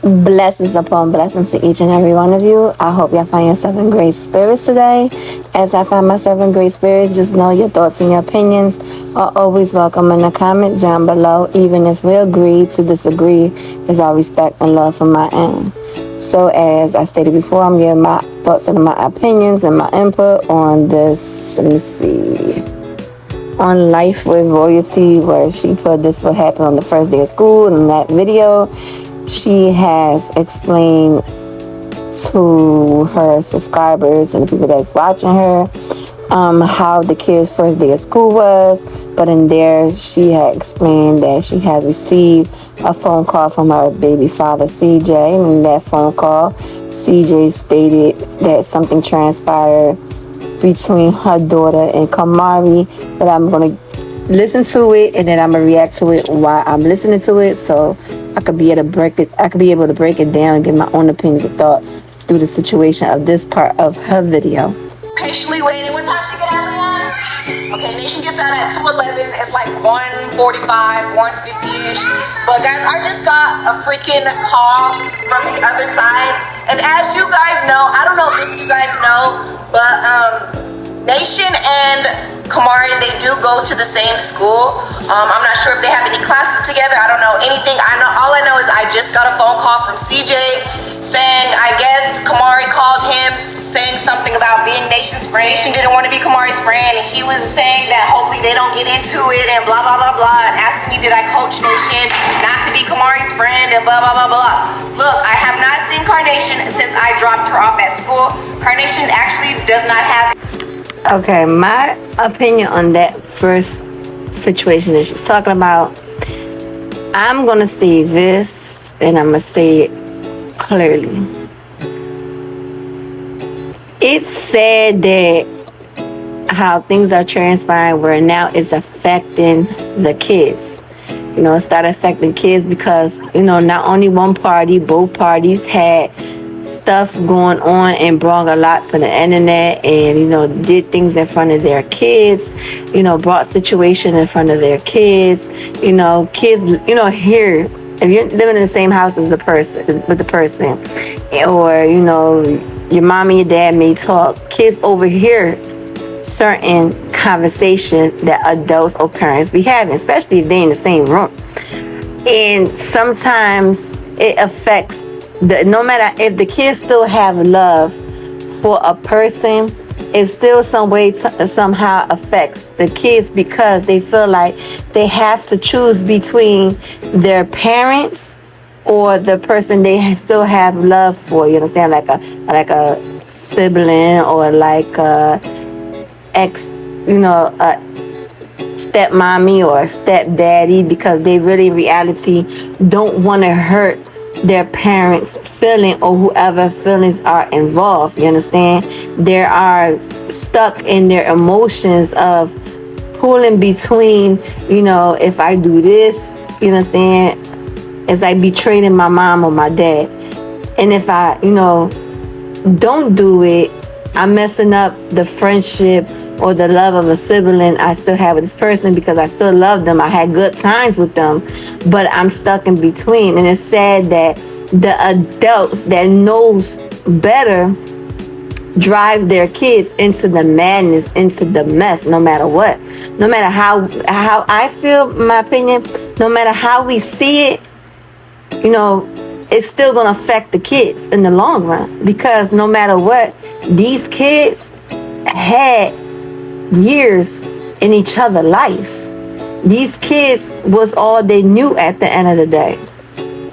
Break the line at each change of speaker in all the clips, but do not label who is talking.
Blessings upon blessings to each and every one of you. I hope y'all find yourself in great spirits today. As I find myself in great spirits, just know your thoughts and your opinions are always welcome in the comments down below. Even if we agree to disagree, is our respect and love from my end. So as I stated before, I'm giving my thoughts and my opinions and my input on this, on Life with Royalty, where she put this what happened on the first day of school. In that video, she has explained to her subscribers and the people that's watching her how the kids' first day of school was. But in there, she had explained that she had received a phone call from her baby father, CJ. And in that phone call, CJ stated that something transpired between her daughter and Kamari. But I'm going to listen to it and then I'm gonna react to it while I'm listening to it, so I could be able to break it down and give my own opinions and thought through the situation of this part of her video.
Patiently waiting. What time she get out, Leon? Okay, Nation gets out at 2:11. It's like 1:45, 1:50-ish. But guys, I just got a freaking call from the other side. And as you guys know, I don't know if you guys know, but Nation and Kamari, they do go to the same school. I'm not sure if they have any classes together. I don't know anything. All I know is I just got a phone call from CJ saying, I guess Kamari called him saying something about being Nation's friend. Nation didn't want to be Kamari's friend, and he was saying that hopefully they don't get into it and blah, blah, blah, blah, and asking me, did I coach Nation not to be Kamari's friend and blah, blah, blah, blah. Look, I have not seen Carnation since I dropped her off at school. Carnation actually does not have...
Okay, my opinion on that first situation that she's talking about, I'm going to say this, and I'm going to say it clearly. It's sad that how things are transpiring where now it's affecting the kids. You know, it started affecting kids because, not only one party, both parties had stuff going on and brought a lot to the internet and, did things in front of their kids, brought situation in front of their kids, kids, here, if you're living in the same house as the person, or, your mom and your dad may talk, kids overhear certain conversations that adults or parents be having, especially if they're in the same room. And sometimes it affects no matter if the kids still have love for a person, it still somehow affects the kids because they feel like they have to choose between their parents or the person they still have love for. You understand, like a sibling or like a ex, a stepmommy or a stepdaddy, because they really in reality don't want to hurt their parents' feeling or whoever feelings are involved. You understand? They are stuck in their emotions of pulling between, if I do this, you understand, it's like betraying my mom or my dad. And if I, don't do it, I'm messing up the friendship or the love of a sibling I still have with this person because I still love them. I had good times with them, but I'm stuck in between. And it's sad that the adults that knows better drive their kids into the madness, into the mess, no matter what. No matter how I feel, my opinion, no matter how we see it, it's still going to affect the kids in the long run, because no matter what, these kids had years in each other's life. These kids was all they knew at the end of the day.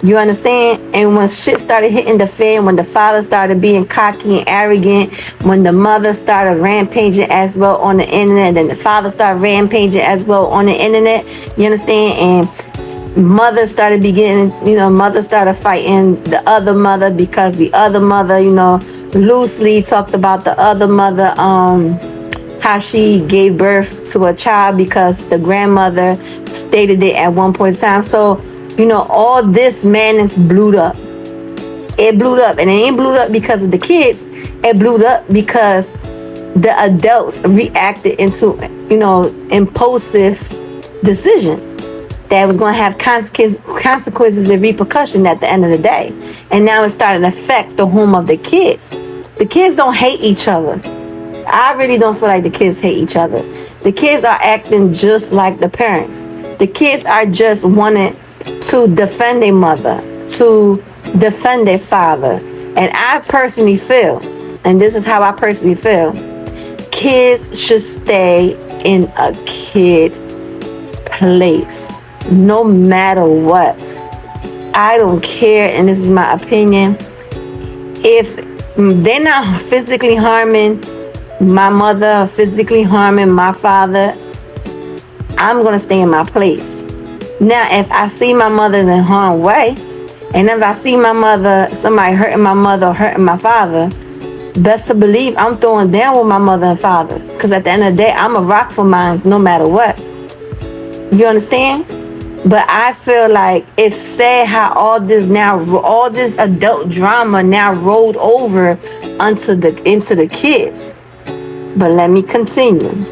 You understand? And when shit started hitting the fan, when the father started being cocky and arrogant, when the mother started rampaging as well on the internet, then the father started rampaging as well on the internet. You understand? And mother started mother started fighting the other mother because the other mother, loosely talked about the other mother, how she gave birth to a child because the grandmother stated it at one point in time. So, all this madness blew up. It blew up. And it ain't blew up because of the kids. It blew up because the adults reacted into, impulsive decisions. that was going to have consequences and repercussion at the end of the day. And now it's starting to affect the home of the kids. The kids don't hate each other. I really don't feel like the kids hate each other. The kids are acting just like the parents. The kids are just wanting to defend their mother, to defend their father. And I personally feel, and this is how I personally feel, kids should stay in a kid place, no matter what. I don't care, and this is my opinion. If they're not physically harming my mother, physically harming my father, I'm going to stay in my place. Now, if I see my mother in harm's way, and if I see my mother, somebody hurting my mother or hurting my father, best to believe I'm throwing down with my mother and father. Because at the end of the day, I'm a rock for mine no matter what. You understand? But I feel like it's sad how all this adult drama now rolled over into the kids. But let me continue.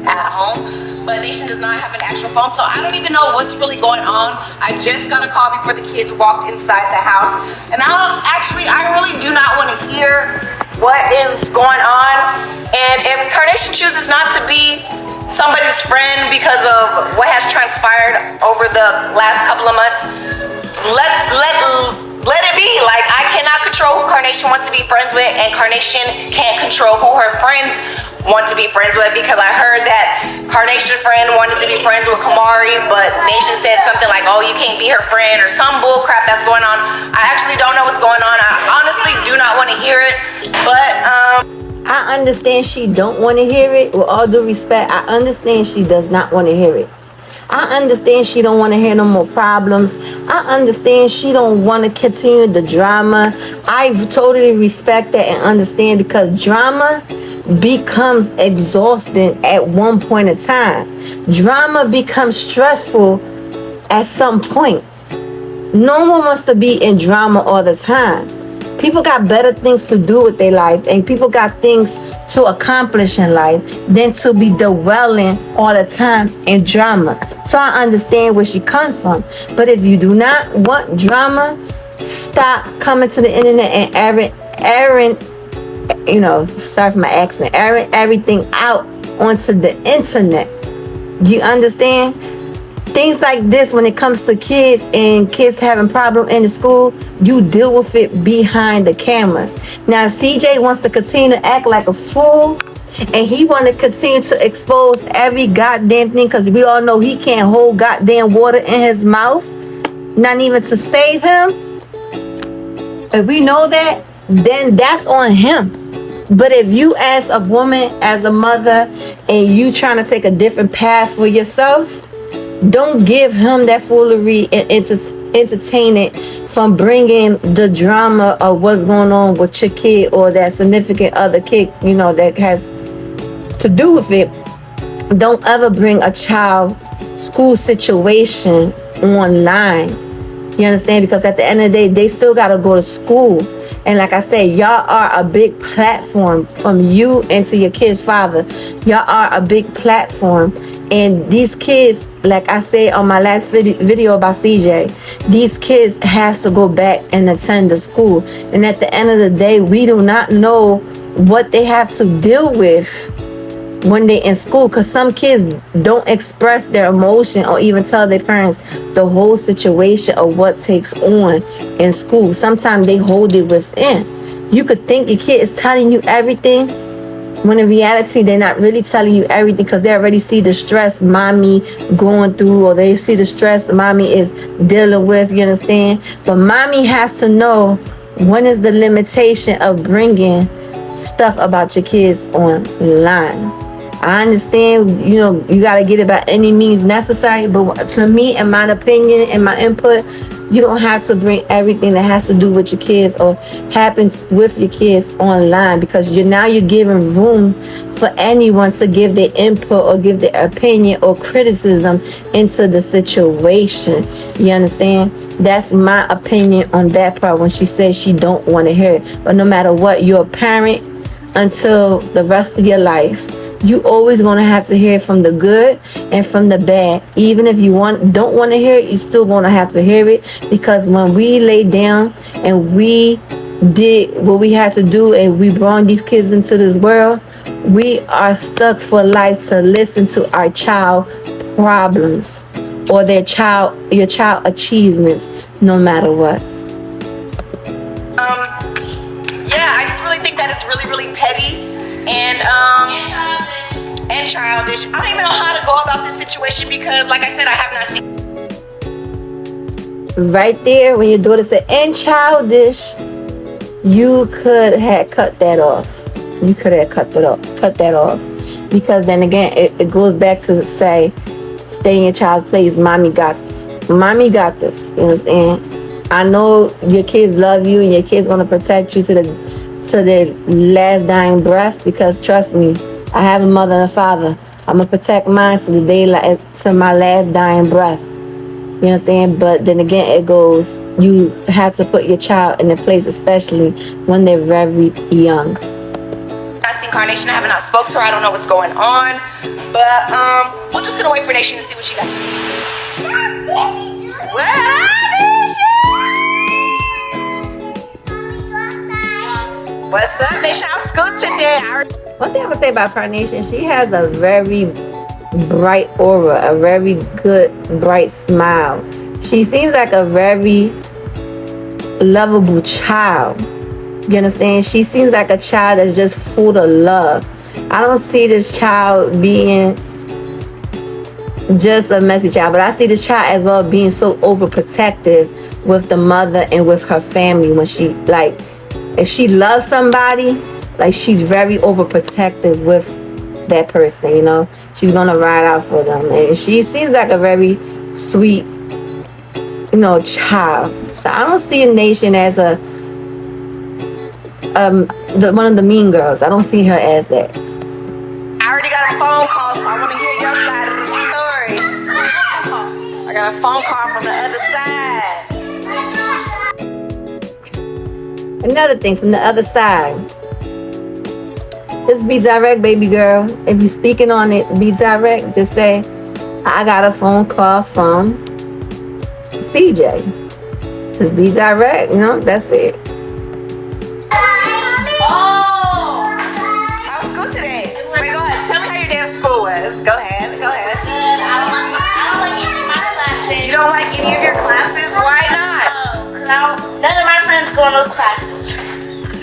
At home, but Nation does not have an actual phone, so I don't even know what's really going on. I just got a call before the kids walked inside the house, and I really do not want to hear what is going on. And if Carnation chooses not to be somebody's friend because of what has transpired over the last couple of months, let it be. Like, I cannot control who Carnation wants to be friends with, and Carnation can't control who her friends want to be friends with, because I heard that Carnation friend wanted to be friends with Kamari, but Nation said something like, oh, you can't be her friend, or some bull crap that's going on. I actually don't know what's going on. I honestly do not want to hear it, but
I understand she don't want to hear it. With all due respect, I understand she does not want to hear it. I understand she don't want to hear no more problems. I understand she don't want to continue the drama. I totally respect that and understand, because drama becomes exhausting at one point in time. Drama becomes stressful at some point. No one wants to be in drama all the time. People got better things to do with their life, and people got things to accomplish in life than to be dwelling all the time in drama. So I understand where she comes from. But if you do not want drama, stop coming to the internet and airing, sorry for my accent, airing everything out onto the internet. Do you understand? Things like this, when it comes to kids and kids having problems in the school, you deal with it behind the cameras. Now, CJ wants to continue to act like a fool, and he want to continue to expose every goddamn thing, because we all know he can't hold goddamn water in his mouth, not even to save him. If we know that, then that's on him. But if you, as a woman, as a mother, and you trying to take a different path for yourself, don't give him that foolery and entertain it from bringing the drama of what's going on with your kid or that significant other kid, that has to do with it. Don't ever bring a child school situation online. You understand? Because at the end of the day, they still got to go to school. And like I said, y'all are a big platform from you and to your kid's father. Y'all are a big platform. And these kids, like I said on my last video about CJ, these kids have to go back and attend the school. And at the end of the day, we do not know what they have to deal with when they're in school, because some kids don't express their emotion or even tell their parents the whole situation of what takes on in school. Sometimes they hold it within. You could think your kid is telling you everything, when in reality they're not really telling you everything, because they already see the stress mommy going through, or they see the stress mommy is dealing with. You understand? But mommy has to know when is the limitation of bringing stuff about your kids online. I understand, you got to get it by any means necessary, but to me, in my opinion, in my input, you don't have to bring everything that has to do with your kids or happens with your kids online, because you're giving room for anyone to give their input or give their opinion or criticism into the situation. You understand? That's my opinion on that part, when she says she don't want to hear it. But no matter what, you're a parent until the rest of your life. you always gonna have to hear from the good and from the bad. Even if you don't want to hear it, you still gonna have to hear it, because when we lay down and we did what we had to do and we brought these kids into this world, we are stuck for life to listen to our child problems or your child achievements, no matter what.
Yeah, I just really think that it's really, really petty and childish. I don't even know how to go about this situation because, like I said, I have not seen.
Right there, when your daughter said "and childish," you could have cut that off. You could have cut that off, because then again, it goes back to say, stay in your child's place. Mommy got this. Mommy got this. You understand? I know your kids love you, and your kids gonna protect you to the last dying breath. Because trust me, I have a mother and a father. I'm gonna protect mine to to my last dying breath. You understand? But then again, it goes, you have to put your child in a place, especially when they're very young.
I've seen Carnation. I have not spoke to her. I don't know what's going on. But we're just gonna wait for Nation to see what she got. What's up, Nation? How's school today?
One thing I'm gonna say about Carnation, she has a very bright aura, a very good, bright smile. She seems like a very lovable child. You understand? She seems like a child that's just full of love. I don't see this child being just a messy child, but I see this child as well being so overprotective with the mother and with her family. When she, like, if she loves somebody, like, she's very overprotective with that person, you know. She's gonna ride out for them, and she seems like a very sweet, you know, child. So I don't see a Nation as one of the mean girls. I don't see her as that.
I already got a phone call, so I want to hear your side of the story. I got a phone call from the other side.
Another thing from the other side. Just be direct, baby girl. If you're speaking on it, be direct. Just say, I got a phone call from CJ. Just be direct, you know, that's it.
Oh! How's school today? Wait, go ahead. Tell me how your day of school was. Go ahead.
Good. I don't like any of my classes.
You don't like any of your classes? Why not?
No, none of my friends go in those classes.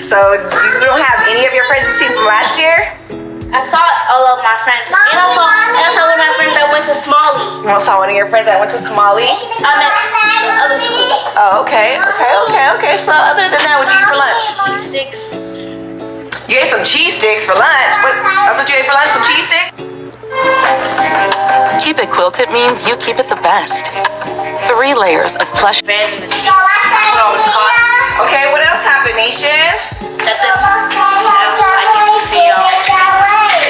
So you don't have any of your friends you've seen from last year?
I saw all of my friends. And I saw one of my friends that went to Smalley.
You saw one of your friends that went to Smalley?
I meant the other school.
Oh, okay. So other than that, what did you eat for lunch?
Cheese sticks.
You ate some cheese sticks for lunch? That's what you ate for lunch, some cheese sticks?
Keep It Quilted means you keep it the best. 3 layers of plush.
Okay, what else happened, Nation?
Nothing else I can see.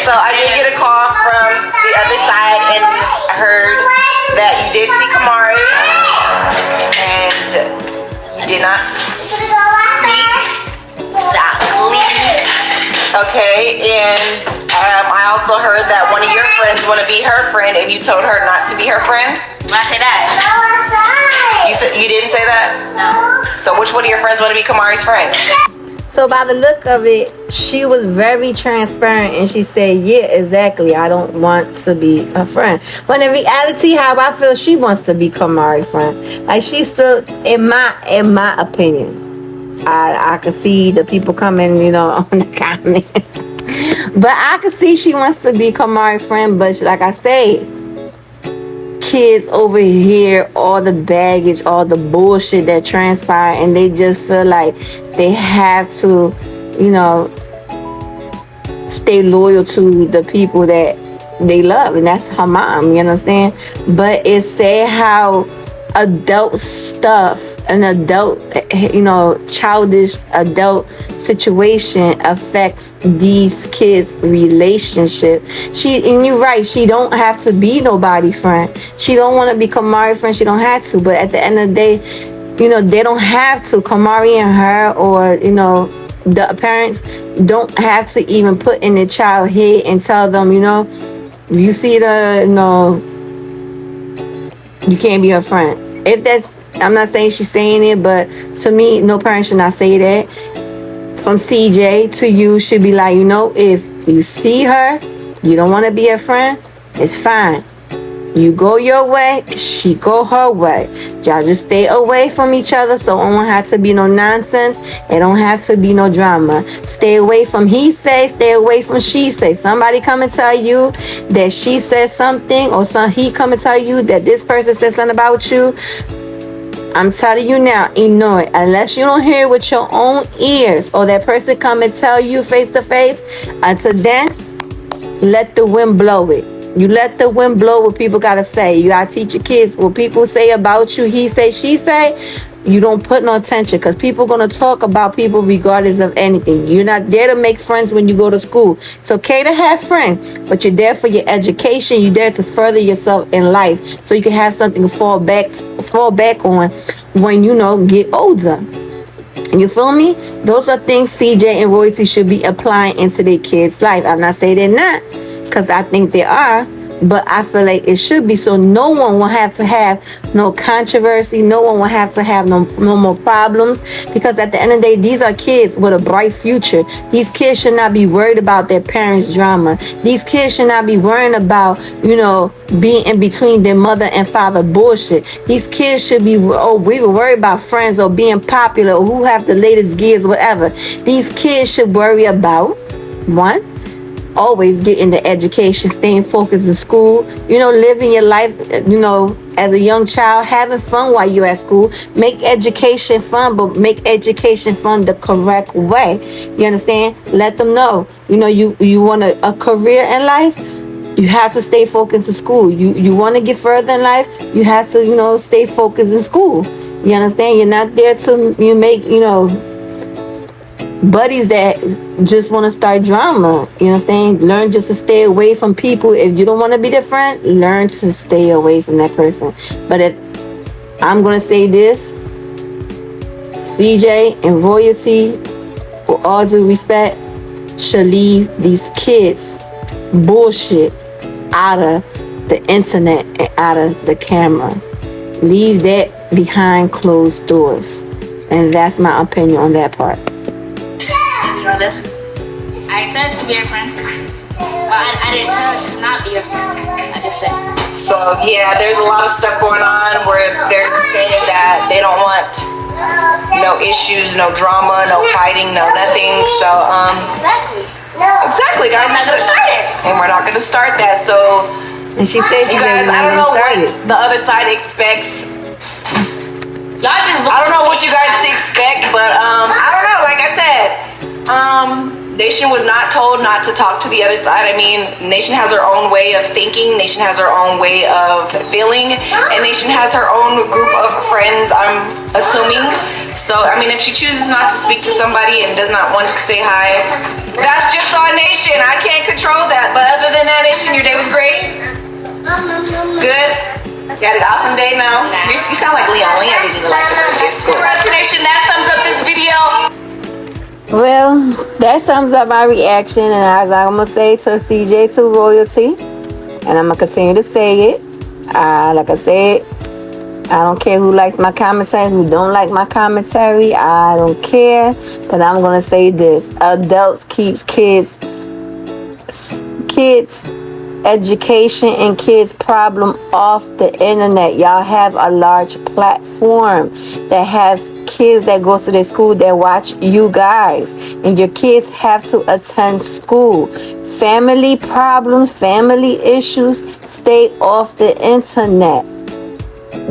So I did get a call from the other side, and I heard that you did see Kamari, and you did not speak.
Exactly.
Okay, and I also heard that one of your friends want to be her friend, and you told her not to be her friend.
When I say that?
You said you didn't say that?
No.
So which one of your friends want to be Kamari's friend?
So by the look of it, she was very transparent, and she said, yeah, exactly, I don't want to be a friend. When in reality, how I feel, she wants to be Kamari's friend. Like, she's still, in my opinion, I could see the people coming, you know, on the comments. But I could see she wants to be Kamari's friend, but like I say, kids overhear all the baggage, all the bullshit that transpire, and they just feel like they have to, you know, stay loyal to the people that they love, and that's her mom, you understand? But it's sad how adult stuff, an adult, you know, childish adult situation affects these kids' relationship. And you're right, she don't have to be nobody's friend. She don't want to be Kamari's friend. She don't have to. But at the end of the day, you know, they don't have to. Kamari and her, or, you know, the parents don't have to even put in the child head and tell them, if you see you can't be her friend. If that's, I'm not saying she's saying it, but to me, no parent should not say that. From CJ to you should be like, if you see her, you don't want to be a friend, it's fine. You go your way, she go her way. Y'all just stay away from each other, so it don't have to be no nonsense. It don't have to be no drama. Stay away from he say, stay away from she say. Somebody come and tell you that she said something, or he come and tell you that this person said something about you. I'm telling you now, ignore it. Unless you don't hear it with your own ears, or that person come and tell you face to face, until then, let the wind blow it. You let the wind blow what people gotta say. You gotta teach your kids what people say about you. He say, she say. You don't put no attention, because people gonna talk about people regardless of anything. You're not there to make friends when you go to school. It's okay to have friends, but you're there for your education. You're there to further yourself in life, so you can have something to fall back on when get older. You feel me? Those are things CJ and Royalty should be applying into their kids' life. I'm not saying they're not, because I think they are, but I feel like it should be, so no one will have to have no controversy. No one will have to have no more problems, because at the end of the day, these are kids with a bright future. These kids should not be worried about their parents' drama. These kids should not be worrying about, being in between their mother and father bullshit. These kids should be, we were worried about friends or being popular or who have the latest gears, whatever. These kids should worry about, one, always getting the education, staying focused in school, living your life, as a young child, having fun while you're at school. Make education fun, but make education fun the correct way. You understand? Let them know, you want a career in life, you have to stay focused in school. You want to get further in life, you have to, stay focused in school. You understand? You're not there to make, buddies that just want to start drama. You know what I'm saying? Learn just to stay away from people. If you don't want to be their friend, learn to stay away from that person. But if I'm going to say this, CJ and Royalty, with all due respect, should leave these kids bullshit out of the internet and out of the camera. Leave that behind closed doors. And that's my opinion on that part.
Brother, I intended to be a friend, but I didn't tell her to not be a friend. I just said.
So yeah, there's a lot of stuff going on where they're saying that they don't want no issues, no drama, no fighting, no nothing. So exactly, guys.
I'm not gonna start it.
And we're not gonna start that. So
And she said she
you guys,
didn't
I don't know what
start it.
the other side expects.
Y'all just.
I don't know what you guys expect, but I don't know. Like I said, Nation was not told not to talk to the other side. I mean, Nation has her own way of thinking. Nation has her own way of feeling, and Nation has her own group of friends, I'm assuming. So, I mean, if she chooses not to speak to somebody and does not want to say hi, that's just on Nation. I can't control that. But other than that, Nation, your day was great. Good. You had an awesome day now. You sound like Leon. Leon didn't even like the first day of school. Congrats, Nation. That sums up this video.
Well, that sums up my reaction, and as I'm going to say to CJ to Royalty, and I'm going to continue to say it, like I said, I don't care who likes my commentary, who don't like my commentary, I don't care, but I'm going to say this: adults keeps kids education and kids problem off the internet. Y'all have a large platform that has kids that go to their school that watch you guys, and your kids have to attend school. Family problems, family issues, stay off the internet.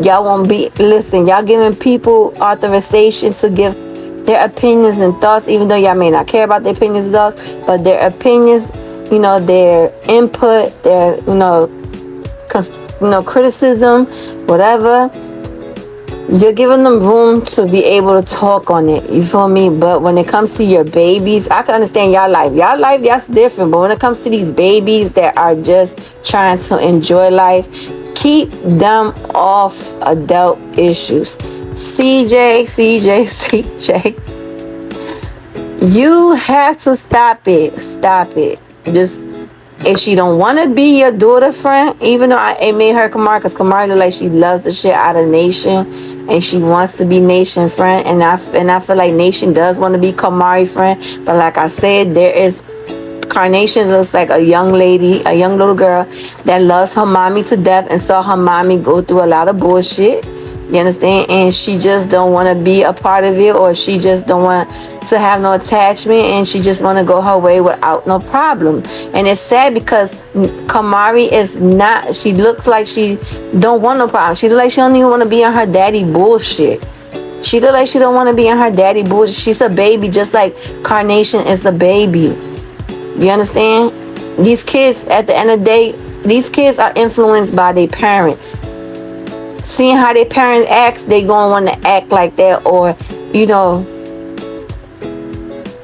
Y'all won't be, listen, y'all giving people authorization to give their opinions and thoughts, even though y'all may not care about their opinions and thoughts, but their opinions, their input, their, criticism, whatever, you're giving them room to be able to talk on it. You feel me? But when it comes to your babies, I can understand y'all life, that's different. But when it comes to these babies that are just trying to enjoy life, keep them off adult issues. CJ, You have to stop it. Stop it. Just, if she don't want to be your daughter friend, even though it made her Kamari, because Kamari look like she loves the shit out of Nation, and she wants to be Nation friend, and I feel like Nation does want to be Kamari friend, but like I said, there is Carnation looks like a young lady, a young little girl that loves her mommy to death and saw her mommy go through a lot of bullshit. You understand? And she just don't want to be a part of it, or she just don't want to have no attachment, and she just want to go her way without no problem. And it's sad because Kamari is not, she looks like she don't want no problem. She looks like she don't even want to be on her daddy bullshit. She look like she don't want to be in her daddy bullshit. She's a baby, just like Carnation is a baby. You understand? These kids, at the end of the day, these kids are influenced by their parents. Seeing how their parents act, they gonna want to act like that, or you know,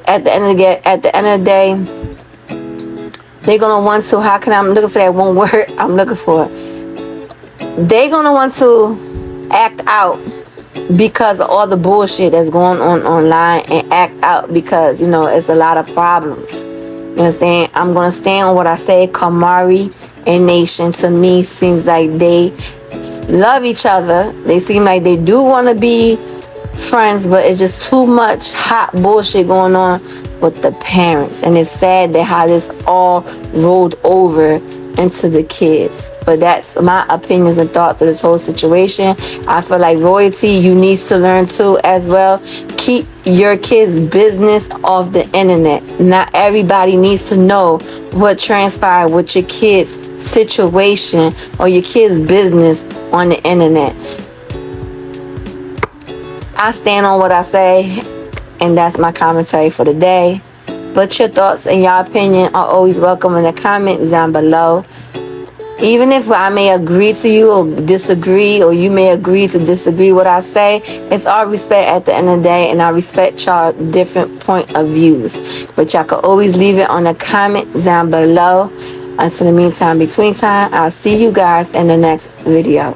at the end of the day, they gonna want to. How can I'm looking for that one word I'm looking for? They gonna want to act out because of all the bullshit that's going on online, and act out because you know it's a lot of problems. You understand? I'm gonna stand on what I say. Kamari and Nation, to me, seems like they love each other. They seem like they do want to be friends, but it's just too much hot bullshit going on with the parents, and it's sad that how this all rolled over into the kids. But that's my opinions and thought through this whole situation. I feel like Royalty, you need to learn too as well. Keep your kids' business off the internet. Not everybody needs to know what transpired with your kids' situation or your kids' business on the internet. I stand on what I say, and that's my commentary for the day. But your thoughts and your opinion are always welcome in the comments down below. Even if I may agree to you or disagree, or you may agree to disagree what I say, it's all respect at the end of the day, and I respect y'all different point of views. But y'all can always leave it on the comment down below. Until the meantime, between time, I'll see you guys in the next video.